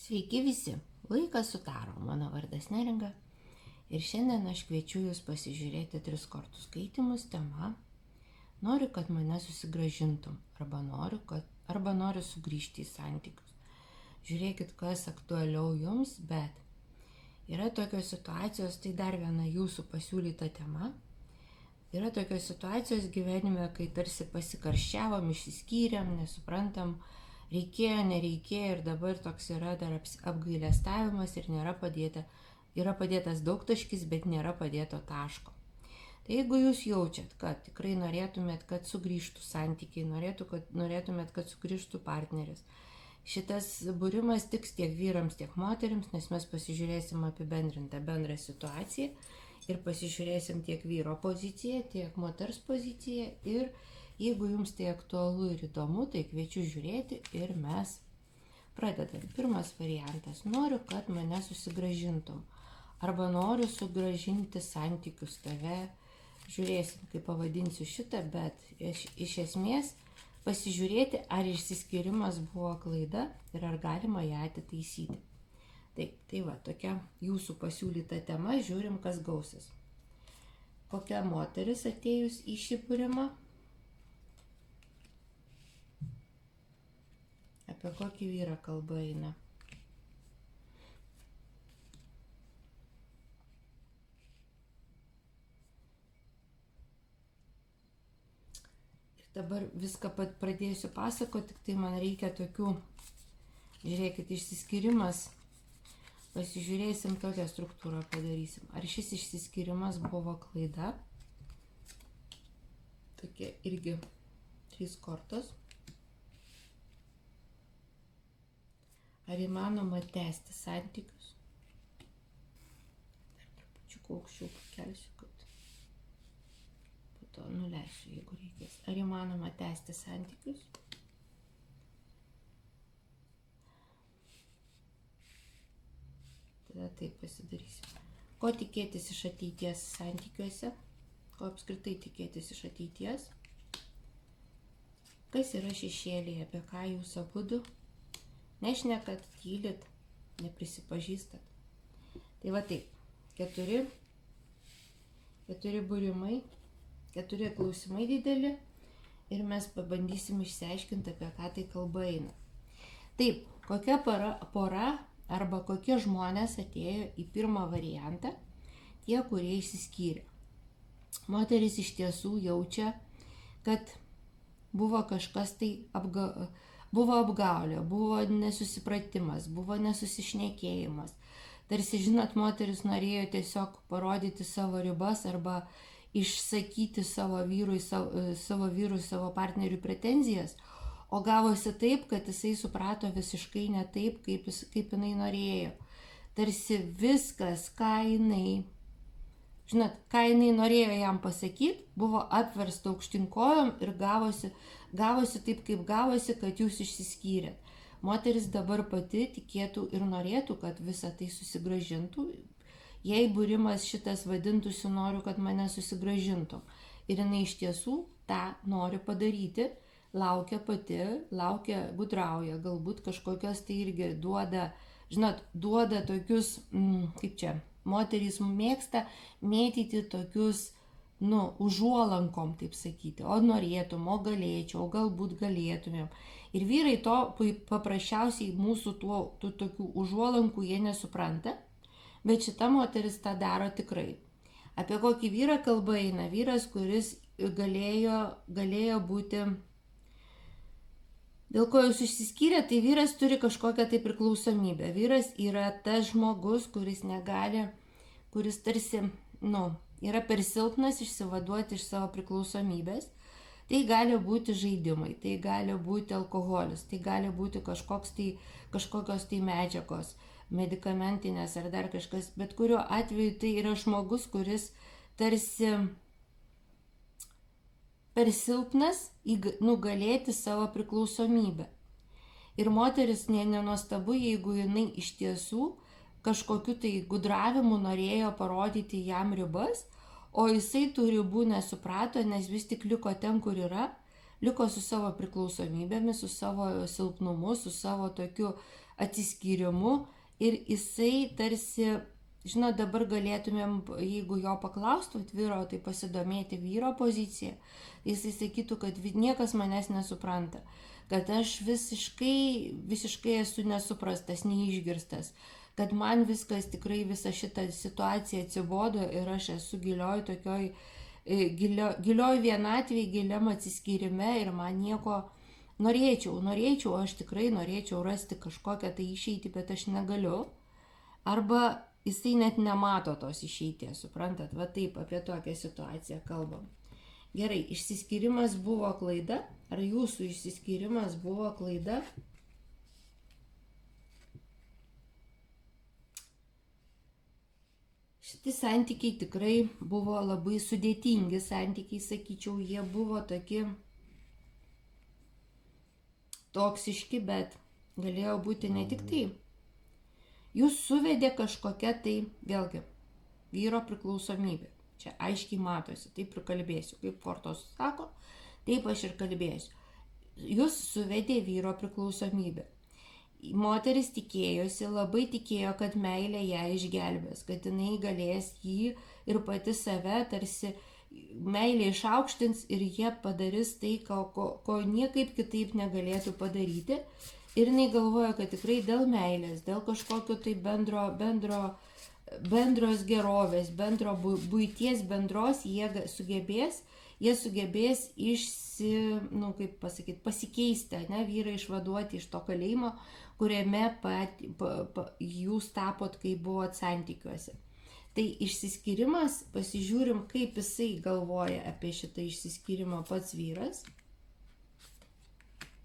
Sveiki visi, laikas sutaro, mano vardas Neringa ir šiandien aš kviečiu jūs pasižiūrėti 3 kortų skaitymus tema Noriu, kad mane susigrąžintum arba noriu sugrįžti į santykius. Žiūrėkit, kas aktualiau jums, bet yra tokios situacijos, tai dar viena jūsų pasiūlyta tema. Yra tokios situacijos gyvenime, kai tarsi pasikarščiavom, išsiskyrėm, nesuprantam, reikėjo, nereikėjo ir dabar toks yra dar apgailestavimas ir yra padėtas daugtaškis, bet nėra padėto taško. Tai jeigu jūs jaučiat, kad tikrai norėtumėt, kad sugrįžtų santykiai, norėtumėt, kad sugrįžtų partneris, šitas būrimas tiks tiek vyrams, tiek moterims, nes mes pasižiūrėsim apibendrintą bendrą situaciją ir pasižiūrėsim tiek vyro poziciją, tiek moters poziciją ir jeigu jums tai aktualu ir įdomu, tai kviečiu žiūrėti ir mes pradedam. Pirmas variantas. Noriu, kad mane susigrąžintum. Arba noriu sugrąžinti santykius tave. Žiūrėsim, kaip pavadinsiu šitą, bet iš esmės pasižiūrėti, ar išsiskyrimas buvo klaida ir ar galima ją atitaisyti. Tai va, tokia jūsų pasiūlyta tema, žiūrim, kas gausis. Kokia moteris atėjus į šį būrimą? Apie kokį vyrą kalba eina? Ir dabar viską pradėsiu pasakoti, tik tai man reikia tokių, žiūrėkit, išsiskyrimas, pasižiūrėsim tokią struktūrą padarysim. Ar šis išsiskyrimas buvo klaida? Tokie irgi 3 kortos. Ar įmanoma tęsti santykius? Dar trupučiu aukščiau pakelsiu, kad po to nuleisiu, jeigu reikės. Ar įmanoma tęsti santykius? Tada taip pasidarysim. Ko tikėtis iš ateities santykiuose? Ko apskritai tikėtis iš ateities? Kas yra šešėlyje, apie ką jūs abudu? Nešnekat, tylit, neprisipažįstat. Tai va taip, 4 būrimai, 4 klausimai dideli ir mes pabandysim išsiaiškinti, apie ką tai kalba eina. Taip, kokia pora arba kokie žmonės atėjo į pirmą variantą, tie, kurie išsiskyrė. Moteris iš tiesų jaučia, kad buvo kažkas tai buvo apgaulė, buvo nesusipratimas, buvo nesusišnekėjimas. Tarsi, žinot, moteris norėjo tiesiog parodyti savo ribas arba išsakyti savo vyrui, savo partneriui pretenzijas, o gavosi taip, kad jisai suprato visiškai ne taip, kaip jinai norėjo. Tarsi viskas, ką jinai norėjo jam pasakyti, buvo apversta aukštyn kojom ir gavosi taip, kaip gavosi, kad jūs išsiskyrėt. Moteris dabar pati tikėtų ir norėtų, kad visa tai susigrąžintų. Jei būrimas šitas vadintųsi Noriu, kad mane susigrąžintum. Ir jinai iš tiesų tą nori padaryti, laukia pati, gudrauja, galbūt kažkokios tai irgi duoda tokius, moterys mėgsta mėtyti tokius, užuolankom, taip sakyti, o norėtum, o galėčiau, o galbūt galėtumėm. Ir vyrai to paprasčiausiai mūsų tų tokių užuolankų jie nesupranta, bet šita moteris tą daro tikrai. Apie kokį vyrą kalba eina? Vyras, kuris galėjo būti, dėl ko jūs išsiskyrė, tai vyras turi kažkokią tai priklausomybę. Vyras yra tas žmogus, kuris tarsi, yra per silpnas išsivaduoti iš savo priklausomybės. Tai gali būti žaidimai, tai gali būti alkoholis, tai gali būti kažkokios tai medžiagos, medikamentinės ar dar kažkas, bet kuriuo atveju tai yra žmogus, kuris tarsi per silpnas nugalėti savo priklausomybę. Ir moteris nenuostabu, jeigu jinai iš tiesų kažkokiu tai gudravimu norėjo parodyti jam ribas, o jisai tų ribų nesuprato, nes vis tik liko ten, kur yra, liko su savo priklausomybėmis, su savo silpnumu, su savo tokiu atsiskyrimu ir jisai tarsi, žinot, dabar galėtumėm, jeigu jo paklaustų vyro, tai pasidomėti vyro poziciją, jisai sakytų, kad niekas manęs nesupranta, kad aš visiškai esu nesuprastas, neišgirstas, kad man viskas tikrai, visa šita situacija atsibodo ir aš esu gilioj tokioj, gilioj vienatvėj, giliam atsiskyrime ir man nieko norėčiau, aš tikrai norėčiau rasti kažkokią tai išeitį, bet aš negaliu. Arba jisai net nemato tos išeities, suprantat, va taip apie tokią situaciją kalbam. Gerai, išsiskyrimas buvo klaida, ar jūsų išsiskyrimas buvo klaida? Šitie santykiai tikrai buvo labai sudėtingi santykiai, sakyčiau, jie buvo tokie toksiški, bet galėjo būti ne tik tai. Jūs suvedė kažkokia tai, vėlgi, vyro priklausomybė. Čia aiškiai matosi, taip ir kalbėsiu. Kaip kortos sako, taip aš ir kalbėsiu. Jūs suvedė vyro priklausomybę. Moteris tikėjosi, labai tikėjo, kad meilė ją išgelbės, kad jinai galės jį ir pati save tarsi meilė išaukštins ir jie padarys tai, ko niekaip kitaip negalėtų padaryti. Ir jinai galvoja, kad tikrai dėl meilės, dėl kažkokio tai bendros gerovės, bendro buities bendros jie sugebės pasikeisti, ne, vyrą išvaduoti iš to kalėjimo, kuriame jūs tapot, kai buvot santykiuose. Tai išsiskyrimas, pasižiūrim, kaip jisai galvoja apie šitą išsiskyrimą pats vyras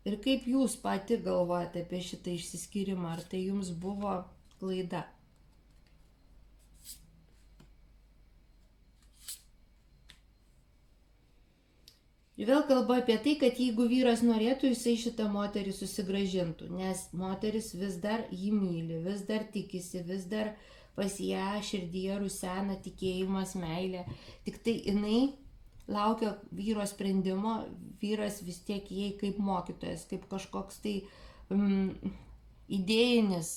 ir kaip jūs pati galvojate apie šitą išsiskyrimą, ar tai jums buvo klaida. Ir vėl kalba apie tai, kad jeigu vyras norėtų, jisai šitą moterį susigrąžintų, nes moteris vis dar jį myli, vis dar tikisi, vis dar pas ją širdyje rusena tikėjimas, meilė. Tik tai jinai laukia vyro sprendimo, vyras vis tiek jai kaip mokytojas, kaip kažkoks tai idėjinis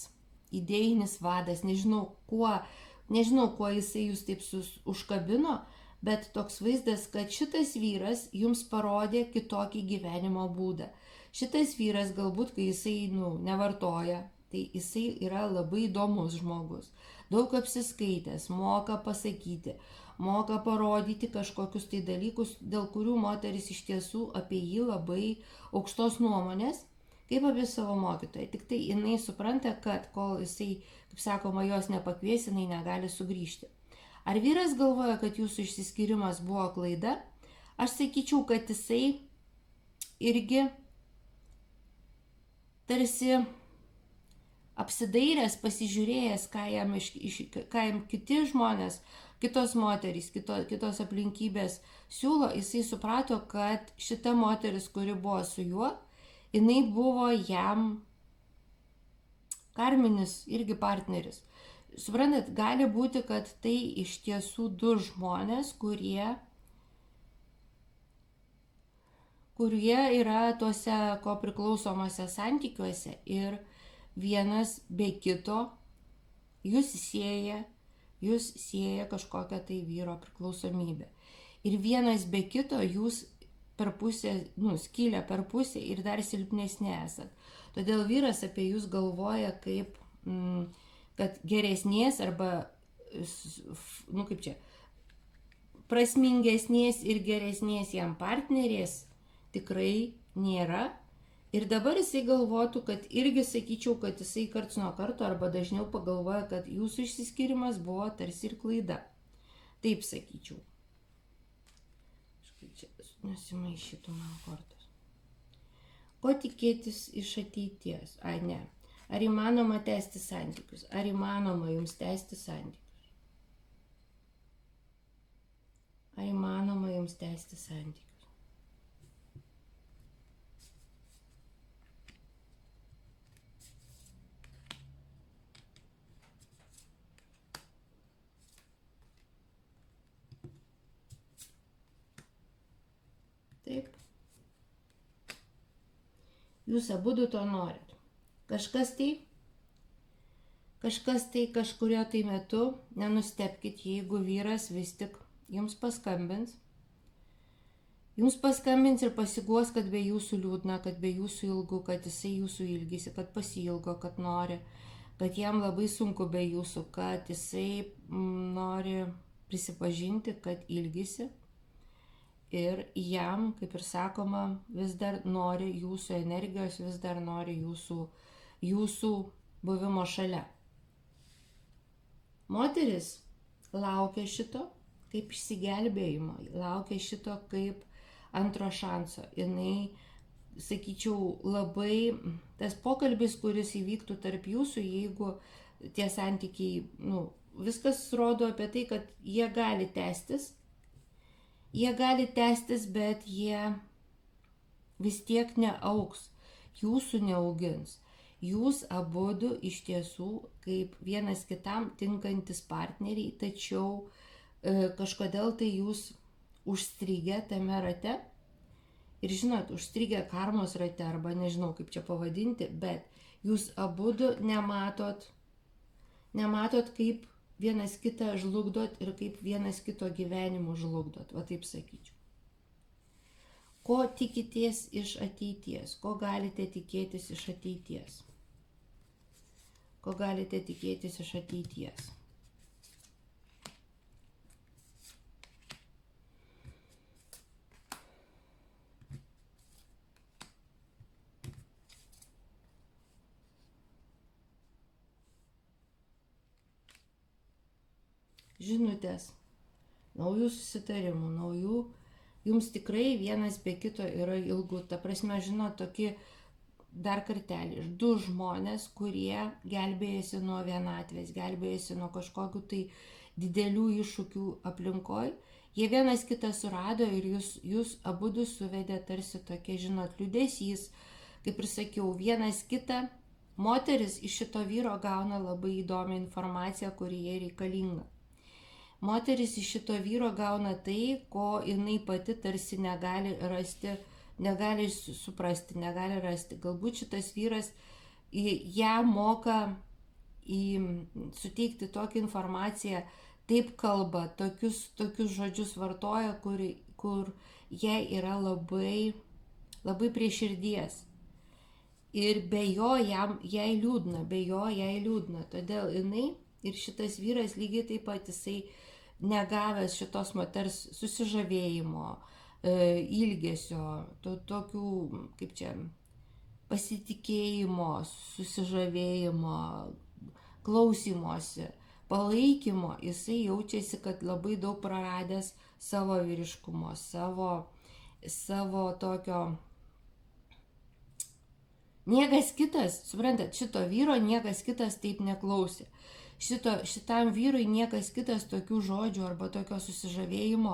vadas, nežinau kuo jisai jūs taip užkabino, bet toks vaizdas, kad šitas vyras jums parodė kitokį gyvenimo būdą. Šitas vyras galbūt, kai jisai nevartoja, tai jisai yra labai įdomus žmogus. Daug apsiskaitęs, moka pasakyti, moka parodyti kažkokius tai dalykus, dėl kurių moteris iš tiesų apie jį labai aukštos nuomonės, kaip apie savo mokytoją. Tik tai jinai supranta, kad kol jisai, kaip sakoma, jos nepakvies, jinai negali sugrįžti. Ar vyras galvoja, kad jūsų išsiskyrimas buvo klaida? Aš sakyčiau, kad jisai irgi tarsi apsidairęs, pasižiūrėjęs, ką jam kiti žmonės, kitos moterys, kitos aplinkybės siūlo, jisai suprato, kad šita moteris, kuri buvo su juo, jinai buvo jam karminis irgi partneris. Suprantat, gali būti, kad tai iš tiesų du žmonės, kurie yra tuose kopriklausomose santykiuose ir vienas be kito jūs sieja kažkokią tai vyro priklausomybę. Ir vienas be kito jūs per pusę, skylę per pusę ir dar silpnesnė esat. Todėl vyras apie jūs galvoja kaip kad geresnės arba, prasmingesnės ir geresnės jam partnerės tikrai nėra. Ir dabar jisai galvotų, kad irgi sakyčiau, kad jisai karts nuo karto arba dažniau pagalvoja, kad jūsų išsiskyrimas buvo tarsi ir klaida. Taip sakyčiau. Kažkaip čia nusimaišytų man kortos. Ko tikėtis iš ateities? Ai, ne. Ar įmanoma tęsti santykius? Ar įmanoma jums tęsti santykius? Ar įmanoma jums tęsti santykius? Taip. Jūs abudu to norit. Kažkas tai kažkas tai kažkurio tai metu, nenustebkit, jeigu vyras vis tik jums paskambins. Jums paskambins ir pasiguos, kad be jūsų liūdna, kad be jūsų ilgu, kad jisai jūsų ilgisi, kad pasiilgo, kad nori, kad jam labai sunku be jūsų, kad jisai nori prisipažinti, kad ilgisi. Ir jam, kaip ir sakoma, vis dar nori jūsų energijos, vis dar nori jūsų buvimo šalia. Moteris laukia šito kaip išsigelbėjimo, laukia šito kaip antro šanso. Jinai, sakyčiau, labai tas pokalbis, kuris įvyktų tarp jūsų, jeigu tie santykiai, viskas rodo apie tai, kad jie gali tęstis. Jie gali tęstis, bet jie vis tiek neaugs, jūsų neaugins. Jūs abudu iš tiesų kaip vienas kitam tinkantis partneriai, tačiau kažkodėl tai jūs užstrigę tame rate. Ir žinot, užstrigę karmos rate, arba nežinau kaip čia pavadinti, bet jūs abudu nematot, kaip vienas kitą žlugdot ir kaip vienas kito gyvenimu žlugdot, va taip sakyčiau. Ko tikitės iš ateities? Ko galite tikėtis iš ateities? Ko galite tikėtis iš ateities? Žinutės, naujų susitarimų, naujų, jums tikrai vienas be kito yra ilgu. Ta prasme, žinot, tokie dar kartelį, 2 žmonės, kurie gelbėjasi nuo vienatvės, gelbėjasi nuo kažkokių tai didelių iššūkių aplinkoj. Jie vienas kitą surado ir jūs abudu suvedė tarsi tokie, žinot, liūdesys, kaip ir sakiau, vienas kitą. Moteris iš šito vyro gauna labai įdomią informaciją, kuri jai reikalinga. Moteris iš šito vyro gauna tai, ko jinai pati tarsi negali rasti, negali suprasti, negali rasti. Galbūt šitas vyras ją moka suteikti tokią informaciją, taip kalba, tokius žodžius vartoja, kur jai yra labai, labai prie širdies. Ir be jo jai liūdna, todėl jinai ir šitas vyras lygiai taip pat jisai negavęs šitos moters susižavėjimo, ilgesio, tokių, kaip čia, pasitikėjimo, susižavėjimo, klausymosi, palaikymo, jisai jaučiasi, kad labai daug praradęs savo vyriškumo, savo tokio. Niekas kitas, suprantat, šito vyro niekas kitas taip neklausė. Šitam vyrui niekas kitas tokių žodžių arba tokio susižavėjimo,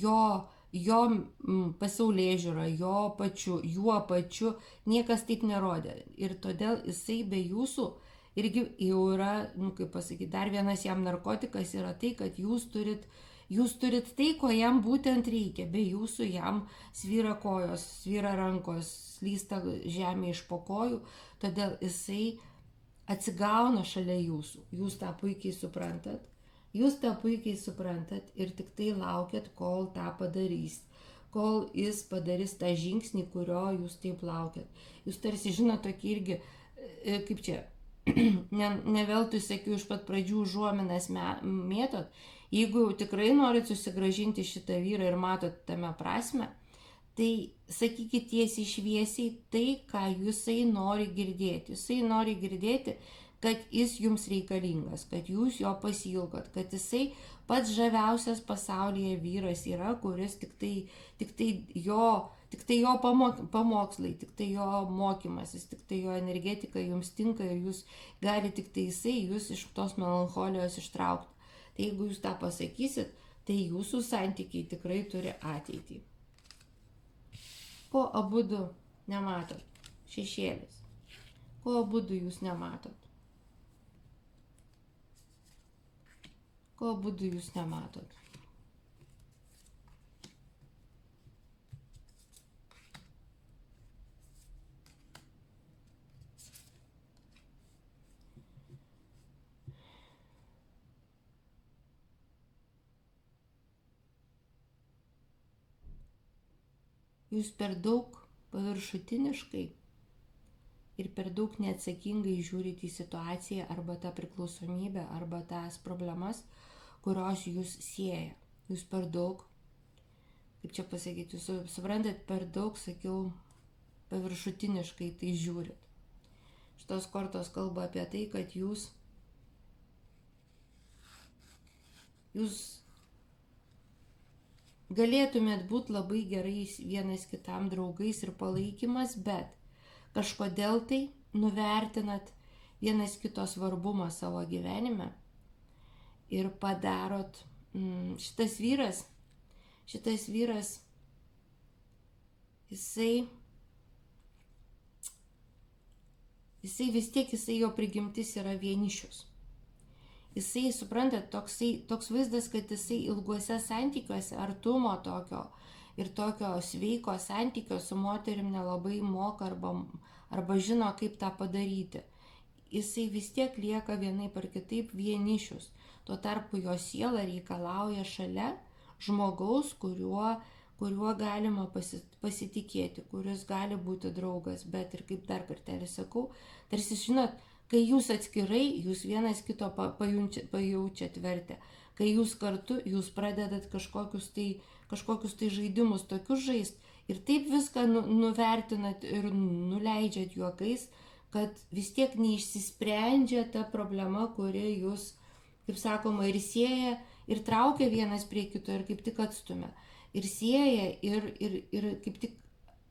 jo pasaulėžiūra, juo pačiu niekas taip nerodė. Ir todėl jisai be jūsų irgi jau yra, kaip pasakyti, dar vienas jam narkotikas yra tai, kad jūs turit tai, ko jam būtent reikia. Be jūsų jam svyra kojos, svyra rankos, slysta žemė iš po kojų, todėl jisai atsigauna šalia jūsų. Jūs tą puikiai suprantat ir tik tai laukiat, kol tą padarys, kol jis padarys tą žingsnį, kurio jūs taip laukiat. Jūs tarsi žinot tokį irgi, kaip čia, ne veltui sakiau iš pat pradžių užuominas mėtot, jeigu jau tikrai norit susigrąžinti šitą vyrą ir matot tame prasme, tai sakykit tiesiai šviesiai tai, ką jisai nori girdėti. Jisai nori girdėti, kad jis jums reikalingas, kad jūs jo pasiilgot, kad jisai pats žaviausias pasaulyje vyras yra, kuris tik tai jo pamokslai, tik tai jo mokymasis, tik tai jo energetika jums tinka ir jūs gali tik tai jisai jūs iš tos melancholijos ištraukti. Tai jeigu jūs tą pasakysit, tai jūsų santykiai tikrai turi ateitį. Ko abudu nematot? Šešėlis. Ko abudu jūs nematot? Ko abudu jūs nematot? jūs per daug paviršutiniškai ir per daug neatsakingai žiūrite į situaciją arba tą priklausomybę, arba tas problemas, kurios jūs sieja. Jūs per daug, kaip čia pasakyti, jūs suprantat, per daug, sakiau, paviršutiniškai tai žiūrit. Šitos kortos kalba apie tai, kad jūs galėtumėt būti labai gerais vienas kitam draugais ir palaikymas, bet kažkodėl tai nuvertinat vienas kito svarbumą savo gyvenime ir padarot, šitas vyras, jisai vis tiek, jo prigimtis yra vienišius. Jisai, suprantat, toks vaizdas, kad jisai ilguose santykiuose, artumo tokio ir tokio sveiko santykio su moterim nelabai moka arba žino, kaip tą padaryti. Jisai vis tiek lieka vienaip ar kitaip vienišius. Tuo tarpu jo siela reikalauja šalia žmogaus, kuriuo galima pasitikėti, kuris gali būti draugas, bet ir kaip dar kartelį sakau, tarsi žinot, kai jūs atskirai, jūs vienas kito pajaučiat vertę. Kai jūs kartu, jūs pradedat kažkokius tai žaidimus tokius žaist ir taip viską nuvertinat ir nuleidžiat juokais, kad vis tiek neišsisprendžia ta problema, kuri jūs, kaip sakoma, ir sieja, ir traukia vienas prie kito, ir kaip tik atstumia. Ir sieja, ir kaip tik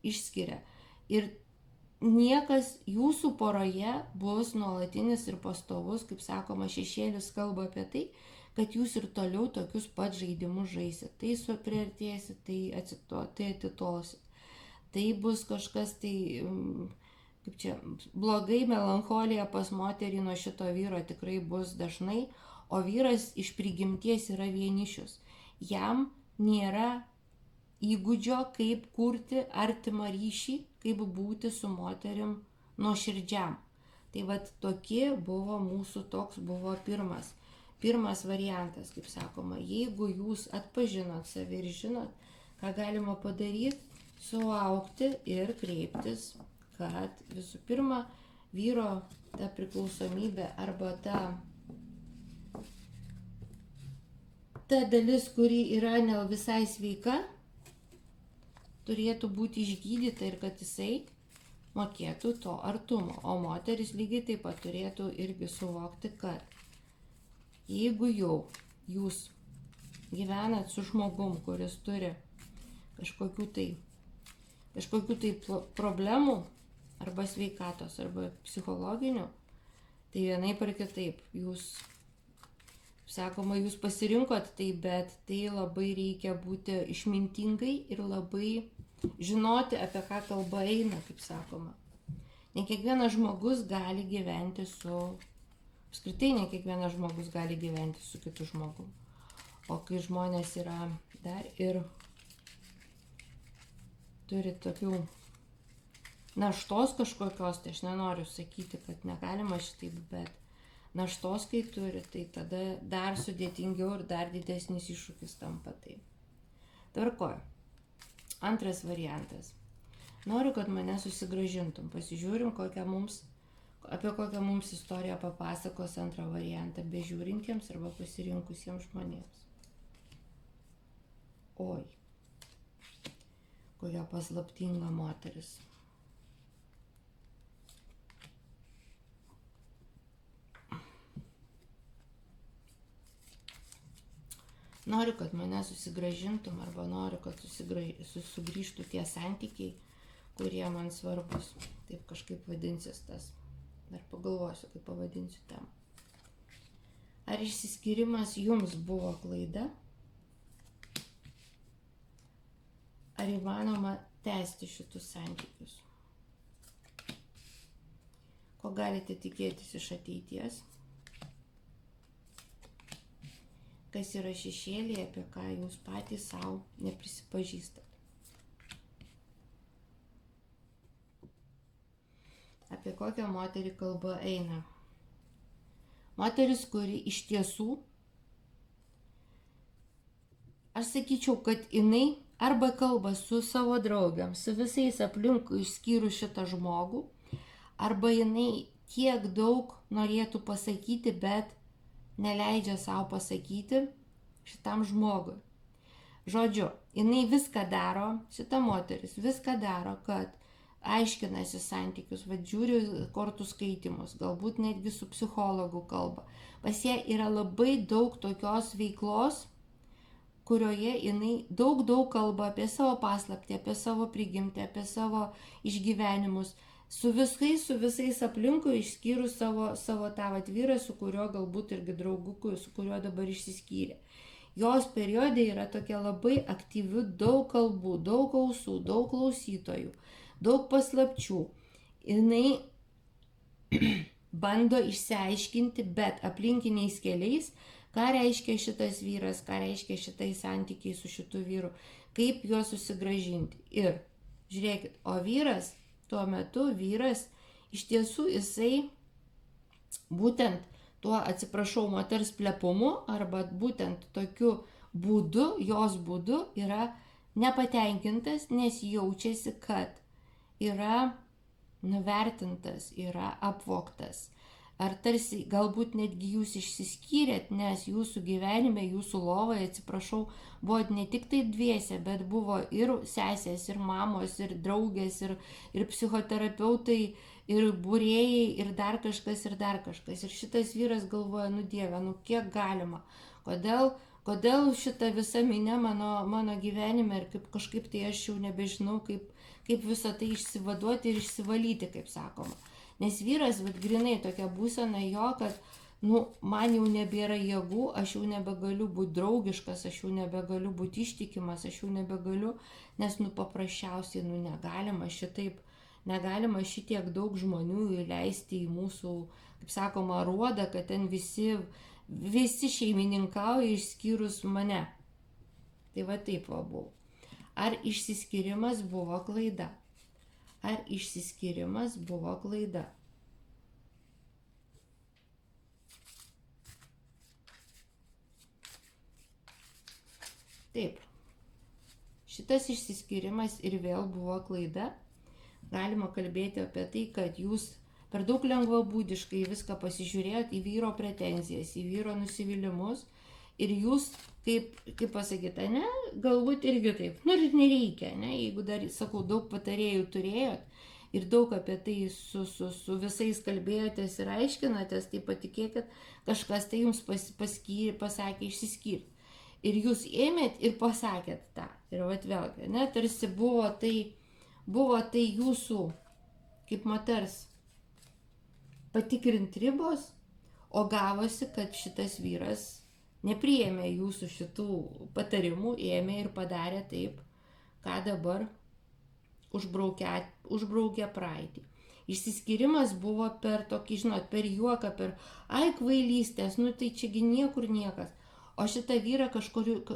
išskiria. Ir niekas jūsų poroje bus nuolatinis ir pastovus, kaip sakoma, šešėlis kalba apie tai, kad jūs ir toliau tokius pat žaidimus žaisit. Tai supriartėsit, tai atitolsit. Tai bus kažkas tai, kaip čia, blogai, melancholija pas moterį nuo šito vyro tikrai bus dažnai, o vyras iš prigimties yra vienišius. Jam nėra įgūdžio, kaip kurti artimą ryšį, kaip būti su moterim nuoširdžiam. Tai vat toks buvo pirmas variantas, kaip sakoma. Jeigu jūs atpažinot save ir žinot, ką galima padaryti, suaugti ir kreiptis, kad visų pirma vyro ta priklausomybė arba ta dalis, kuri yra ne visai sveika, turėtų būti išgydyta ir kad jisai mokėtų to artumo. O moteris lygiai taip pat turėtų irgi suvokti, kad jeigu jau jūs gyvenat su žmogum, kuris turi kažkokių tai problemų, arba sveikatos, arba psichologinių, tai vienaip ar kitaip jūs, sakoma, jūs pasirinkot tai, bet tai labai reikia būti išmintingai ir labai žinoti, apie ką kalba eina, kaip sakoma. Ne kiekvienas žmogus gali gyventi apskritai ne kiekvienas žmogus gali gyventi su kitu žmogum. O kai žmonės yra dar ir turi tokių naštos kažkokios, tai aš nenoriu sakyti, kad negalima šitaip, bet naštos, kai turi, tai tada dar sudėtingiau ir dar didesnis iššūkis tampa tai. Tvarkoju. Antras variantas. Noriu, kad mane susigrąžintum. Pasižiūrim, apie kokią mums istoriją papasakos antrą variantą bežiūrintiems arba pasirinkusiems žmonėms. Oi, kokia paslaptinga moteris. Noriu, kad mane susigrąžintum arba noriu, kad sugrįžtų tie santykiai, kurie man svarbus. Taip kažkaip vadinsis tas. Dar pagalvosiu, kaip pavadinsiu temą. Ar išsiskyrimas jums buvo klaida? Ar įmanoma tęsti šitus santykius? Ko galite tikėtis iš ateities? Kas yra šešėliai, apie ką jūs patys savo neprisipažįstat. Apie kokią moterį kalba eina. Moteris, kuri iš tiesų, aš sakyčiau, kad jinai arba kalba su savo draugiam, su visais aplinkui išskyrus šitą žmogų, arba jinai tiek daug norėtų pasakyti, bet neleidžia savo pasakyti šitam žmogui. Žodžiu, jinai viską daro, šita moteris viską daro, kad aiškinasi santykius, žiūri kortų skaitimus, galbūt netgi su psichologu kalba. Pas ją yra labai daug tokios veiklos, kurioje jinai daug kalba apie savo paslaptį, apie savo prigimtį, apie savo išgyvenimus, su visais aplinkui išskyrus savo tą vyrą, su kuriuo galbūt irgi draugu, su kuriuo dabar išsiskyrė. Jos periodai yra tokia labai aktyvi, daug kalbų, daug ausų, daug klausytojų, daug paslapčių. Jinai bando išsiaiškinti, bet aplinkiniais keliais, ką reiškia šitas vyras, ką reiškia šitai santykiai su šitu vyru, kaip juos susigrąžinti. Ir žiūrėkit, o vyras, tuo metu iš tiesų jisai būtent tuo, atsiprašau, moters plepumu arba būtent tokiu būdu, jos būdu yra nepatenkintas, nes jaučiasi, kad yra nuvertintas, yra apvogtas. Ar tarsi galbūt netgi jūs išsiskyrėt, nes jūsų gyvenime, jūsų lovoje, atsiprašau, buvo ne tik tai dviese, bet buvo ir sesės, ir mamos, ir draugės, ir psichoterapeutai, ir būrėjai, ir dar kažkas. Ir šitas vyras galvoja, nu Dieve, nu kiek galima, kodėl šita visa minė mano gyvenime ir kaip kažkaip tai aš jau nebežinau, kaip visą tai išsivaduoti ir išsivalyti, kaip sakoma. Nes vyras, grinai tokia būsena jo, kad, man jau nebėra jėgų, aš jau nebegaliu būti draugiškas, aš jau nebegaliu būti ištikimas, aš jau nebegaliu, nes, paprasčiausiai, negalima šitiek daug žmonių įleisti į mūsų, kaip sakoma, aruodą, kad ten visi šeimininkauja išskyrus mane. Tai va taip buvo. Ar išsiskyrimas buvo klaida? Ar išsiskyrimas buvo klaida? Taip. Šitas išsiskyrimas ir vėl buvo klaida. Galima kalbėti apie tai, kad jūs per daug lengvabūdiškai viską pasižiūrėjot į vyro pretenzijas, į vyro nusivylimus. Ir jūs, kaip pasakyti, ne, galbūt irgi taip, ir nereikia, ne, jeigu dar, sakau, daug patarėjų turėjot ir daug apie tai su visais kalbėjotės ir aiškinatės, tai patikėkit, kažkas tai jums pasakė išsiskirti. Ir jūs ėmėt ir pasakėt tą. Ir vėlgi, ne, tarsi buvo tai jūsų, kaip moters, patikrint ribos, o gavosi, kad šitas vyras nepriėmė jūsų šitų patarimų, ėmė ir padarė taip, ką dabar užbraukė praeitį. Išsiskyrimas buvo per tokį, per juoką, per kvailystės, tai čiagi niekur niekas. O šitą vyrą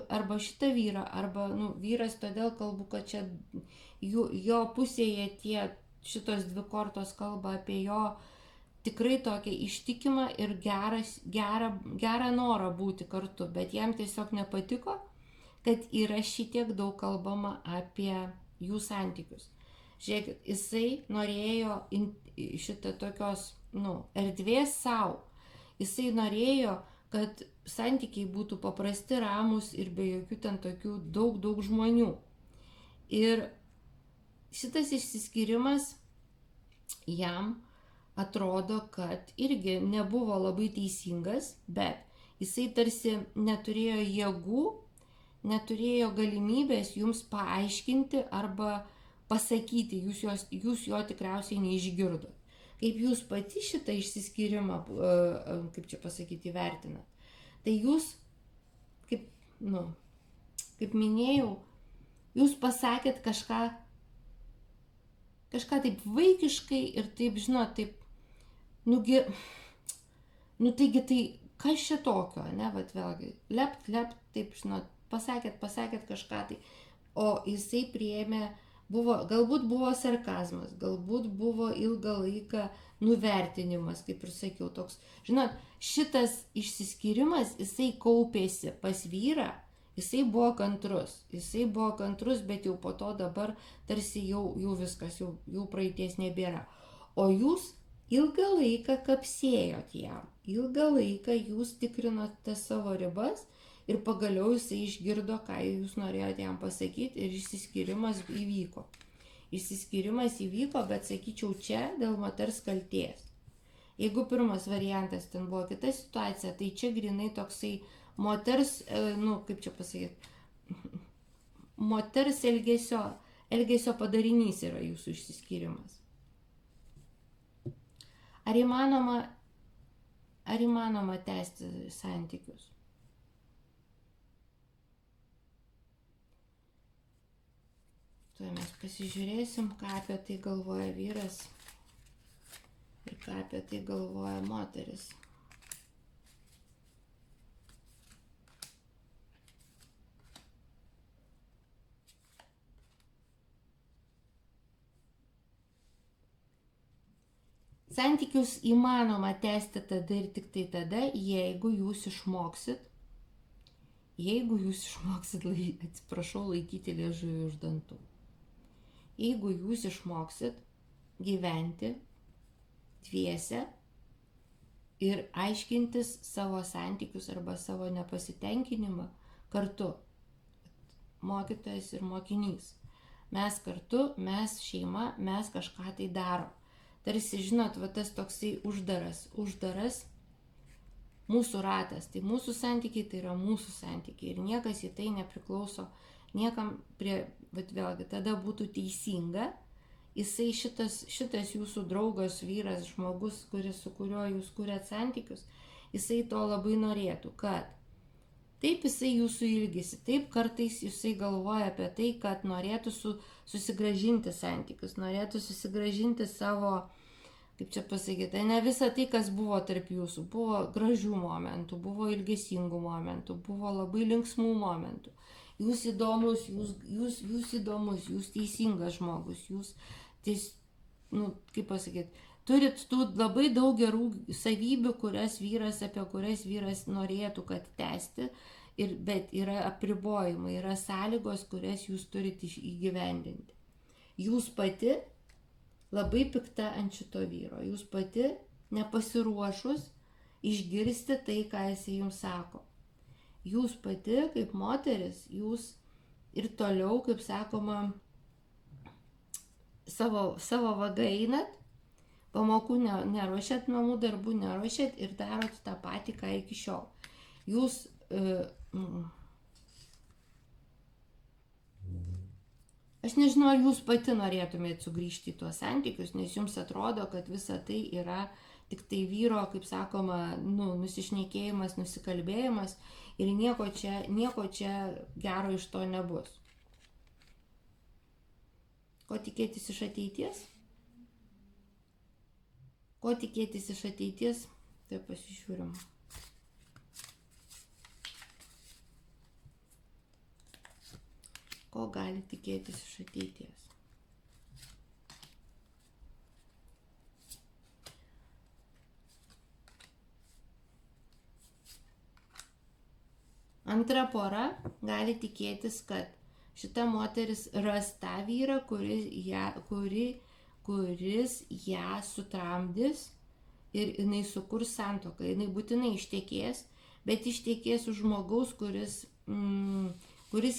arba vyras, todėl kalbu, kad čia jo pusėje šitos dvi kortos kalba apie jo tikrai tokia ištikima ir gerą norą būti kartu, bet jam tiesiog nepatiko, kad yra šitiek daug kalbama apie jų santykius. Žiūrėkit, jisai norėjo šitą tokios, erdvės savo. Jisai norėjo, kad santykiai būtų paprasti, ramus ir be jokių ten tokių daug žmonių. Ir šitas išsiskyrimas jam atrodo, kad irgi nebuvo labai teisingas, bet jisai tarsi neturėjo jėgų, neturėjo galimybės jums paaiškinti arba pasakyti, jūs jo tikriausiai neišgirdot. Kaip jūs pati šitą išsiskyrimą, įvertinat? Tai jūs, kaip minėjau, jūs pasakėt kažką taip vaikiškai ir taip, taip, taigi tai kas čia tokio, ne, vėlgi, lept, taip, pasakėt kažką tai, o jisai priėmė, galbūt buvo sarkazmas, galbūt buvo ilgą laiką nuvertinimas, kaip ir sakiau, toks, šitas išsiskyrimas, jisai kaupėsi pas vyrą, Jisai buvo kantrus, bet jau po to dabar tarsi jau viskas, jau praeities nebėra. O jūs ilgą laiką kapsėjot jam, ilgą laiką jūs tikrinote savo ribas ir pagaliau jisai išgirdo, ką jūs norėjote jam pasakyti ir išsiskyrimas įvyko. Išsiskyrimas įvyko, bet sakyčiau čia dėl moters kaltės. Jeigu pirmas variantas ten buvo kita situacija, tai čia grinai toksai moters, kaip čia pasakyti, moters elgesio padarinys yra jūsų išsiskyrimas. Ar įmanoma tęsti santykius? Tuoj mes pasižiūrėsim, ką apie tai galvoja vyras ir ką apie tai galvoja moteris. Santykius įmanoma tęsti tada ir tik tai tada, jeigu jūs išmoksit, laikyti liežuvį už dantų. Jeigu jūs išmoksit gyventi dviese ir aiškintis savo santykius arba savo nepasitenkinimą kartu. Mokytojas ir mokinys. Mes kartu, mes šeima, mes kažką tai darom. Tarsi, žinot, tas toksai uždaras mūsų ratas. Tai mūsų santykiai, tai yra mūsų santykiai. Ir niekas į tai nepriklauso. Niekam vėlgi, tada būtų teisinga. Jisai šitas jūsų draugas, vyras, žmogus, su kuriuo jūs kuriat santykius, jisai to labai norėtų, kad taip jisai jūsų ilgisi, taip kartais jisai galvoja apie tai, kad norėtų susigrąžinti santykius, norėtų susigrąžinti savo, kaip čia pasakyti, ne visą tai, kas buvo tarp jūsų. Buvo gražių momentų, buvo ilgesingų momentų, buvo labai linksmų momentų. Jūs įdomus, jūs teisingas žmogus, jūs, kaip pasakyti, turit tų labai daug gerų savybių, apie kurias vyras norėtų, kad tęsti, bet yra apribojimai, yra sąlygos, kurias jūs turite įgyvendinti. Jūs pati labai pikta ant šito vyro, jūs pati nepasiruošus išgirsti tai, ką jisai jums sako. Jūs pati, kaip moteris, jūs ir toliau, kaip sakoma, savo vaga einat, pamokų neruošiat, namų darbų neruošiat ir darot tą patį, ką iki šiol. Jūs, aš nežinau, ar jūs pati norėtumėte sugrįžti į tuos santykius, nes jums atrodo, kad visa tai yra tik tai vyro, kaip sakoma, nusišnekėjimas, nusikalbėjimas ir nieko čia gero iš to nebus. Ko tikėtis iš ateities? Ko tikėtis iš ateities? Tai pasižiūrim. Ko gali tikėtis iš ateities? Antra pora gali tikėtis, kad šita moteris ras tą vyrą, kuris ją sutramdys ir jinai sukurs santuoką. Jinai būtinai ištekės, bet ištekės už žmogaus, kuris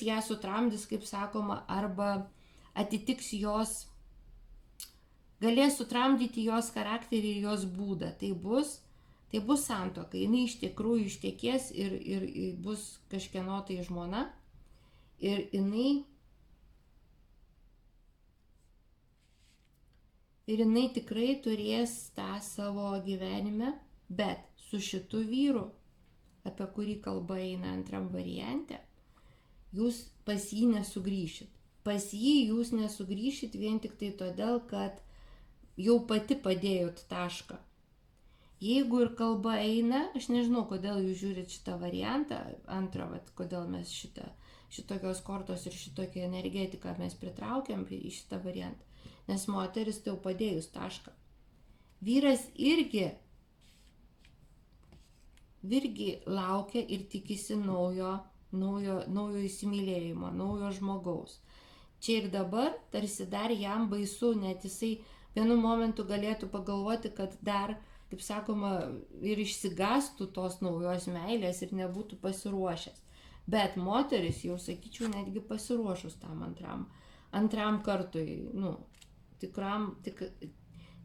ją sutramdys, kaip sakoma, arba atitiks jos, galės sutramdyti jos charakterį ir jos būdą. Tai bus santuoka. Jinai iš tikrųjų ištekės ir bus kažkieno tai žmona. Ir jinai tikrai turės tą savo gyvenime, bet su šitu vyru, apie kurį kalba eina antram variante, jūs pas jį nesugrįšit. Pas jį jūs nesugrįšit vien tik tai todėl, kad jau pati padėjot tašką. Jeigu ir kalba eina, aš nežinau, kodėl jūs žiūrit šitą variantą, antrą, kodėl mes šitokios kortos ir šitokią energetiką mes pritraukiam į šitą variantą. Nes moteris tai jau padėjus tašką. Vyras irgi laukia ir tikisi naujo naujo įsimylėjimo, naujo žmogaus. Čia ir dabar tarsi dar jam baisu, net jisai vienu momentu galėtų pagalvoti, kad dar, kaip sakoma, ir išsigastų tos naujos meilės ir nebūtų pasiruošęs. Bet moteris, jau sakyčiau, netgi pasiruošus tam antram kartui,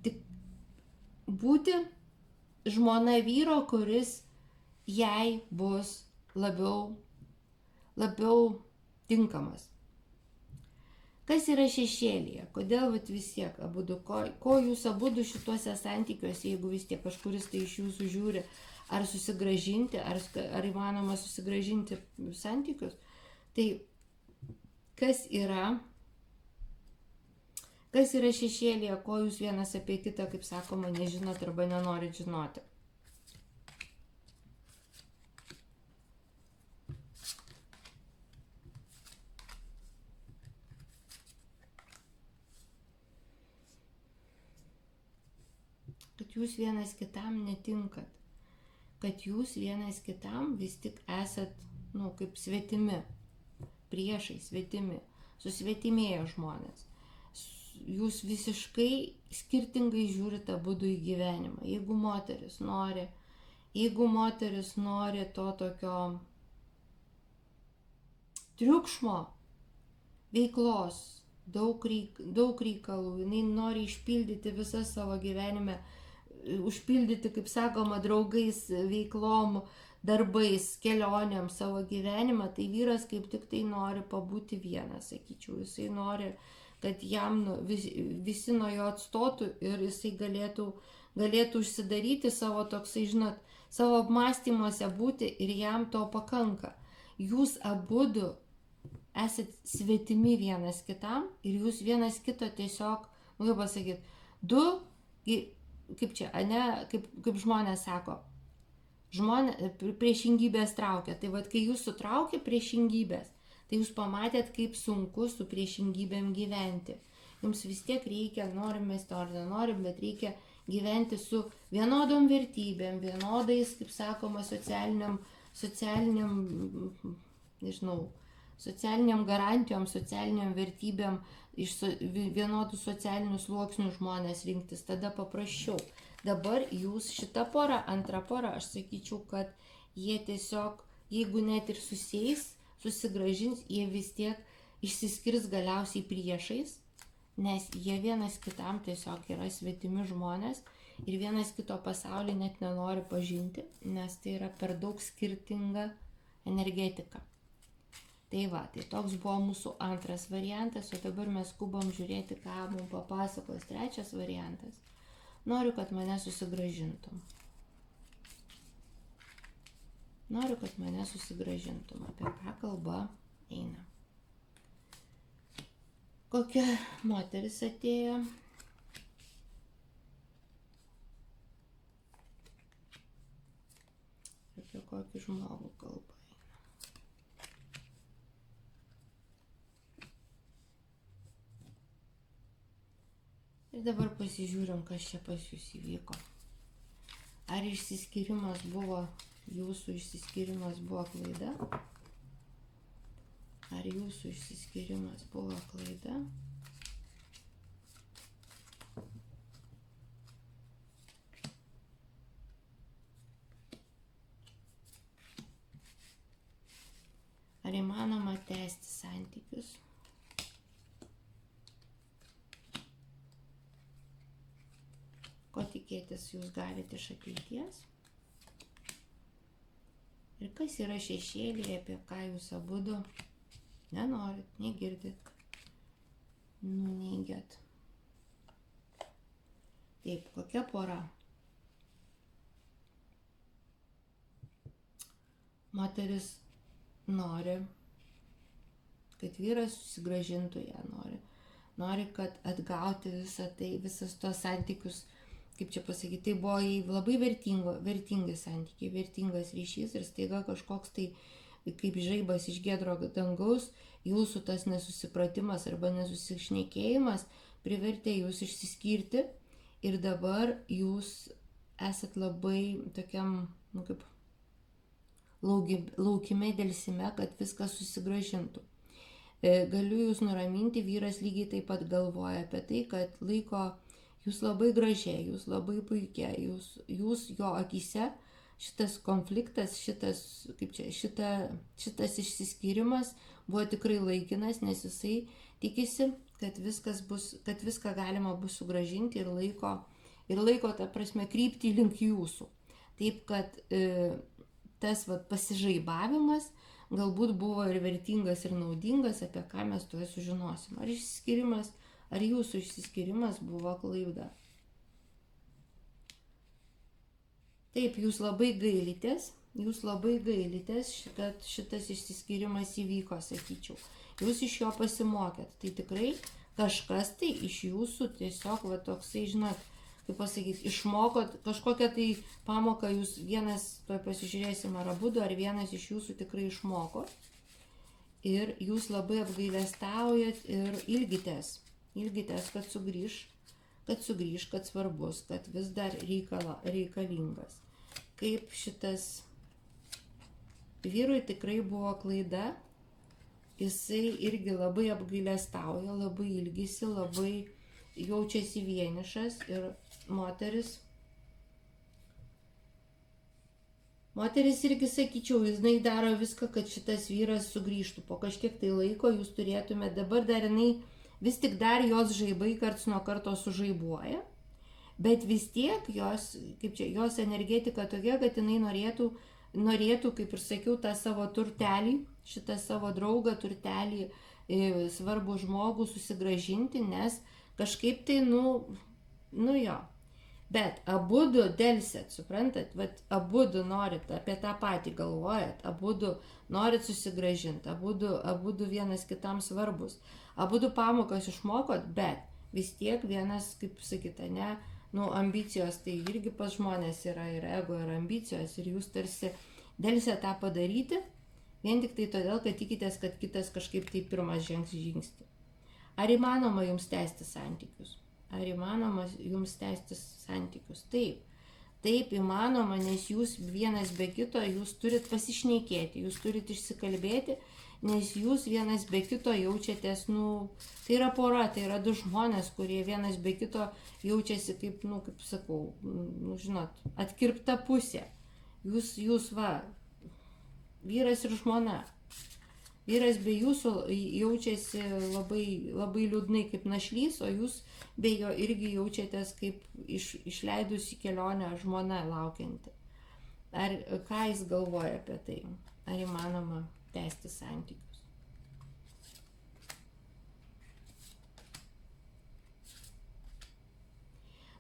tik būti žmona vyro, kuris jai bus labiau tinkamas. Kas yra šešėlyje? Kodėl vis tiek abudu, ko jūs abudu šituose santykiuose, jeigu vis tiek kažkuris tai iš jūsų žiūri, ar susigrąžinti, ar įmanoma susigrąžinti santykius, tai kas yra šešėlyje, ko jūs vienas apie kitą, kaip sakoma, nežinot arba nenorit žinoti? Kad jūs vienas kitam netinkat, kad jūs vienas kitam vis tik esat, kaip svetimi, priešai, svetimi, susvetimėję žmonės. Jūs visiškai skirtingai žiūrite abudu į gyvenimą. Jeigu moteris nori to tokio triukšmo, veiklos, daug reikalų, jinai nori išpildyti visą savo gyvenime, užpildyti, kaip sakoma, draugais, veiklom, darbais, kelionėm savo gyvenimą, tai vyras kaip tik tai nori pabūti vienas, sakyčiau. Jisai nori, kad jam visi nuo jo atstotų ir jisai galėtų užsidaryti savo toksai, savo apmąstymuose būti ir jam to pakanka. Jūs abudu esat svetimi vienas kitam ir jūs vienas kito tiesiog, kaip pasakyti, kaip žmonės sako, priešingybės traukia. Tai kai jūs sutraukia priešingybės, tai jūs pamatėt, kaip sunku su priešingybėm gyventi. Jums vis tiek reikia, norim mes to ar nenorim, bet reikia gyventi su vienodom vertybėm, vienodais, kaip sakoma, socialiniam garantijom, socialiniam vertybėm, iš vienodų socialinių sluoksnių žmonės rinktis, tada paprasčiau. Dabar jūs šita pora, antra pora, aš sakyčiau, kad jie tiesiog, jeigu net ir susigrąžins, jie vis tiek išsiskirs galiausiai priešais, nes jie vienas kitam tiesiog yra svetimi žmonės ir vienas kito pasaulį net nenori pažinti, nes tai yra per daug skirtinga energetika. Tai toks buvo mūsų antras variantas, o dabar mes skubam žiūrėti, ką mums papasakos trečias variantas. Noriu, kad mane susigrąžintum. Apie ką kalba eina. Kokia moteris atėjo? Apie kokį žmogų kalba. Ir dabar pasižiūrim, kas čia pas jūs įvyko. Ar jūsų išsiskyrimas buvo klaida? Ar jūsų išsiskyrimas buvo klaida? Ar įmanoma tęsti santykius? Ko tikėtis jūs galite iš ateities? Ir kas yra šešėlyje, apie ką jūs abudu nenorit, negirdit, nuneigiat. Taip, kokia pora? Moteris nori, kad vyras susigrąžintų ją, nori, kad atgauti visus tos santykius, kaip čia pasakyti, tai buvo labai vertingi santykiai, vertingas ryšys ir staiga kažkoks tai, kaip žaibas iš giedro dangaus, jūsų tas nesusipratimas arba nesusišnekėjimas privertė jūs išsiskirti ir dabar jūs esat labai tokiam, laukime dėlsime, kad viskas susigrąžintų. Galiu jūs nuraminti, vyras lygiai taip pat galvoja apie tai, kad laiko jūs labai gražiai, jūs labai puikia, jūs jo akyse šitas konfliktas, šitas išsiskyrimas buvo tikrai laikinas, nes jisai tikisi, kad viską galima bus sugrąžinti ir laiko ta prasme kryptį link jūsų. Taip, kad tas pasižaibavimas galbūt buvo ir vertingas, ir naudingas, apie ką mes tuoj sužinosim. Ar išsiskyrimas, ar jūsų išsiskyrimas buvo klaida. Taip, jūs labai gailitės, kad šitas išsiskyrimas įvyko, sakyčiau. Jūs iš jo pasimokėt. Tai tikrai kažkas tai iš jūsų tiesiog toksai, žinot, kaip pasakyti, išmokot kažkokią tai pamoką, jūs vienas, tuoj pasižiūrėsim, ar abudu, ar vienas iš jūsų tikrai išmokot. Ir jūs labai apgailestaujat ir ilgitės, kad sugrįž, kad svarbus, kad vis dar reikalingas. Kaip šitas vyrui tikrai buvo klaida, jisai irgi labai apgailestauja, labai ilgisi, labai jaučiasi vienišas ir moteris irgi, sakyčiau, jinai daro viską, kad šitas vyras sugrįžtų. Po kažkiek tai laiko jūs turėtumėte, dabar dar jinai, vis tik dar jos žaibai karts nuo karto sužaibuoja, bet vis tiek jos energetika tokia, kad jinai norėtų, kaip ir sakiau, tą savo turtelį, šitą savo draugą turtelį, svarbų žmogų susigrąžinti, nes kažkaip tai, jo. Bet abudu delsėt, suprantat, abudu norit, apie tą patį galvojat, abudu norit susigrąžinti, abudu vienas kitam svarbus. Abudu pamokas išmokot, bet vis tiek vienas, kaip sakyta, ambicijos, tai irgi pas žmonės yra ir ego, ir ambicijos, ir jūs tarsi delsėt tą padaryti, vien tik tai todėl, kad tikitės, kad kitas kažkaip tai pirmas žengs žingsnį. Ar įmanoma jums tęsti santykius? Taip įmanoma, nes jūs vienas be kito, jūs turit pasišnekėti, jūs turit išsikalbėti, nes jūs vienas be kito jaučiatės, tai yra pora, tai yra du žmonės, kurie vienas be kito jaučiasi kaip, kaip sakau, žinot, atkirpta pusė. Jūs vyras ir žmona. Vyras be jūsų jaučiasi labai, labai liūdnai kaip našlys, o jūs be jo irgi jaučiatės kaip išleidusi kelionę žmona laukianti. Ar ką jis galvoja apie tai? Ar įmanoma tęsti santykius?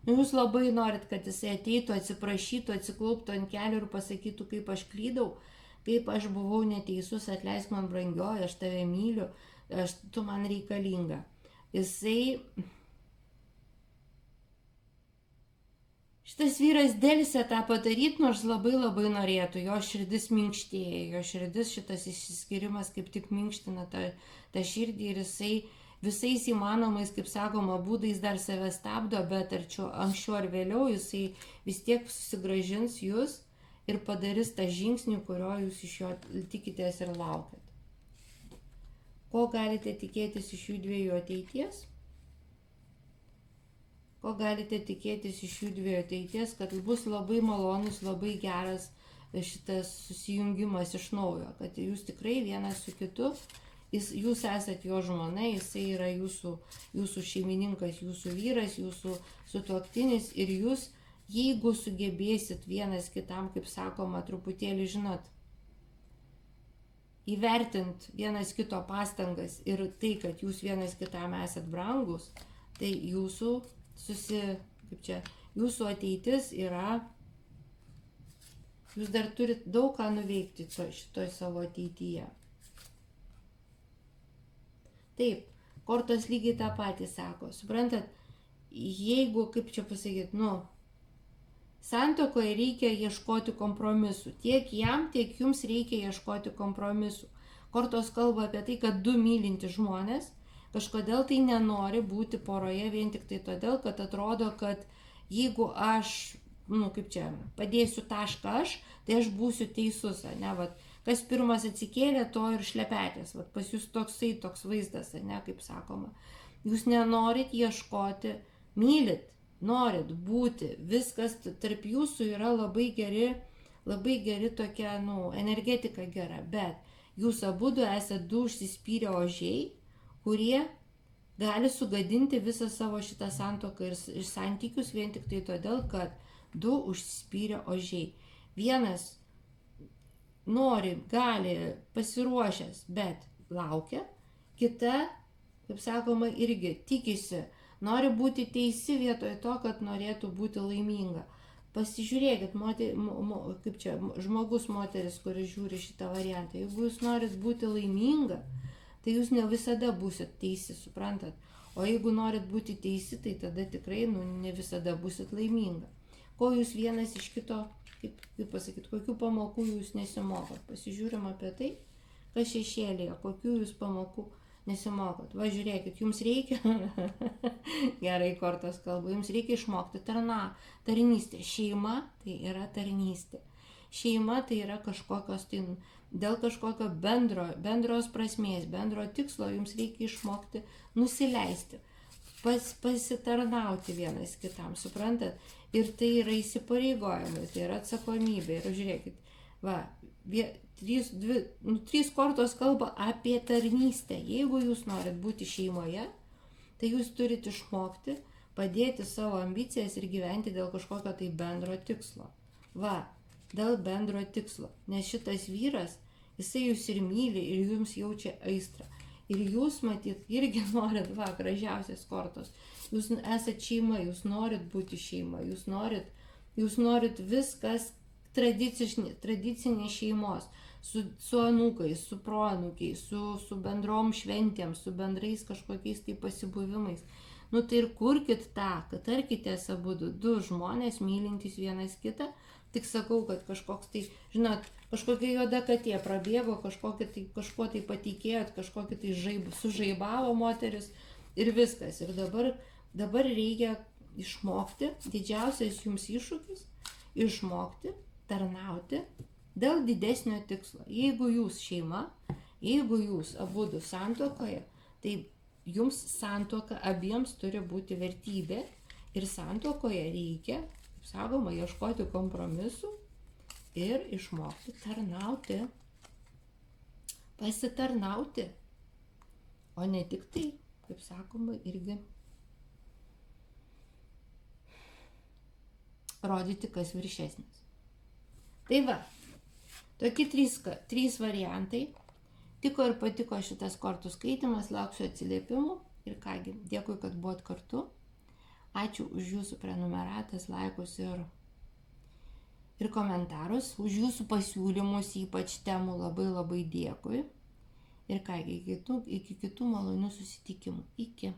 Jūs labai norit, kad jisai ateitų, atsiprašytų, atsiklauptų ant kelių ir pasakytų, kaip aš klydau, kaip aš buvau neteisus, atleisk man brangioji, aš tave myliu, tu man reikalinga. Šitas vyras delsė tą padaryti, nors labai labai norėtų, jo širdis minkštėja, jo širdis šitas išsiskyrimas kaip tik minkština tą širdį ir jisai visais įmanomais, kaip sakoma, būdais dar save stabdo, bet anksčiau ar vėliau jisai vis tiek susigrąžins jūs ir padarys tą žingsnį, kurio jūs iš jo tikitės ir laukiat. Ko galite tikėtis iš jų dviejų ateities? Kad bus labai malonus, labai geras šitas susijungimas iš naujo, kad jūs tikrai vienas su kitu, jūs esat jo žmona, jisai yra jūsų šeimininkas, jūsų vyras, jūsų sutuoktinis ir jūs, jeigu sugebėsit vienas kitam, kaip sakoma, truputėlį, žinot, įvertint vienas kito pastangas ir tai, kad jūs vienas kitam esat brangus, tai jūsų ateitis yra, jūs dar turit daug ką nuveikti šitoj savo ateityje. Taip, kortos lygiai tą patį sako, suprantat, jeigu, kaip čia pasakyti, santuokoje reikia ieškoti kompromisų. Tiek jam, tiek jums reikia ieškoti kompromisų. Kortos kalba apie tai, kad du mylinti žmonės kažkodėl tai nenori būti poroje vien tik tai todėl, kad atrodo, kad jeigu aš kaip čia, padėsiu tašką aš, tai aš būsiu teisus, ne, vat, kas pirmas atsikėlė, to ir šlepetės, vat, pas jūs toks vaizdas, ne, kaip sakoma. Jūs nenorit ieškoti, mylit, norit būti, viskas tarp jūsų yra labai geri tokia, energetika gera, bet jūs abudu esate du užsispyrę ožiai, kurie gali sugadinti visą savo šitą santuoką ir santykius vien tik tai todėl, kad du užsispyrę ožiai. Vienas nori, gali, pasiruošęs, bet laukia, kita, kaip sakoma, irgi tikisi, nori būti teisi vietoj to, kad norėtų būti laiminga. Pasižiūrėkit, kaip čia, žmogus, moteris, kuris žiūri šitą variantą. Jeigu jūs norit būti laiminga, tai jūs ne visada būsit teisi, suprantat? O jeigu norit būti teisi, tai tada tikrai ne visada būsit laiminga. Ko jūs vienas iš kito, kaip pasakyti, kokių pamokų jūs nesimokot? Pasižiūrim apie tai, kas šešėlėje, kokių jūs pamokų nesimokot. Va, žiūrėkit, jums reikia, gerai kortos kalbu, jums reikia išmokti tarnystę. Šeima tai yra tarnystė. Šeima tai yra kažkokios, tai dėl kažkokio bendros prasmės, bendro tikslo jums reikia išmokti nusileisti, pasitarnauti vienas kitam, suprantat? Ir tai yra įsipareigojimai, tai yra atsakomybė. Ir žiūrėkit, va, trys kortos kalba apie tarnystę. Jeigu jūs norit būti šeimoje, tai jūs turite išmokti padėti savo ambicijas ir gyventi dėl kažkokio tai bendro tikslo. Va, dėl bendro tikslo. Nes šitas vyras, jisai jūs ir myli ir jums jaučia aistrą. Ir jūs, matyt, irgi norit, va, gražiausias kortos. Jūs esate šeima, jūs norit būti šeima, jūs norit viskas tradicinės šeimos, su anūkais, su proanūkiais, su bendrom šventėm, su bendrais kažkokiais tai pasibuvimais. Tai ir kurkit tą, kad tarkitės abudu, du žmonės mylintys vienas kitą, tik sakau, kad kažkoks tai, žinot, kažkokia juoda katė prabėgo, kažko tai patikėjot, kažkokį tai sužaibavo moteris ir viskas. Ir dabar reikia išmokti, didžiausias jums iššūkis, išmokti tarnauti dėl didesnio tikslo. Jeigu jūs šeima, jeigu jūs abudu santuokoje, tai jums santuoka abiems turi būti vertybė ir santuokoje reikia, kaip sakoma, ieškoti kompromisų ir išmokti tarnauti, pasitarnauti, o ne tik tai, kaip sakoma, irgi rodyti, kas viršesnis. Tai va, tokie trys variantai. Tiko ir patiko šitas kortų skaitimas, lauksiu atsiliepimų ir kągi, dėkui, kad buvot kartu. Ačiū už jūsų prenumeratas, laikus ir komentarus, už jūsų pasiūlymus, ypač temų, labai dėkui. Ir kągi, iki kitų malonių susitikimų. Iki.